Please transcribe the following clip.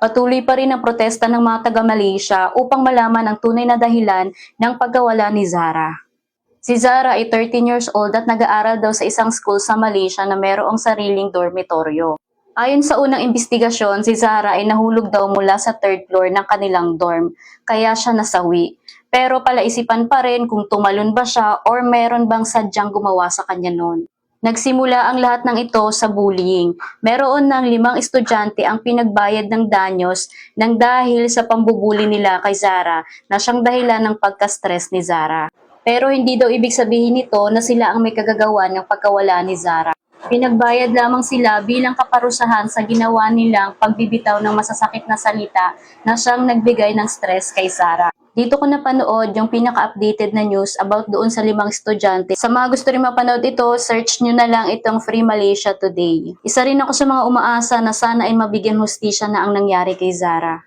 Patuloy pa rin ang protesta ng mga taga-Malaysia upang malaman ang tunay na dahilan ng pagkawala ni Zara. Si Zara ay 13 years old at nag-aaral daw sa isang school sa Malaysia na mayroong sariling dormitoryo. Ayon sa unang investigasyon, si Zara ay nahulog daw mula sa third floor ng kanilang dorm, kaya siya nasawi. Pero palaisipan pa rin kung tumalon ba siya or meron bang sadyang gumawa sa kanya noon. Nagsimula ang lahat ng ito sa bullying. Meron ng 5 estudyante ang pinagbayad ng danyos nang dahil sa pambubuli nila kay Zara na siyang dahilan ng pagka-stress ni Zara. Pero hindi daw ibig sabihin nito na sila ang may kagagawan ng pagkawala ni Zara. Pinagbayad lamang sila bilang kaparusahan sa ginawa nilang pagbibitaw ng masasakit na salita na siyang nagbigay ng stress kay Zara. Dito ko napanood yung pinaka-updated na news about doon sa 5 estudyante. Sa mga gusto rin mapanood ito, search nyo na lang itong Free Malaysia Today. Isa rin ako sa mga umaasa na sana ay mabigyan hustisya na ang nangyari kay Zara.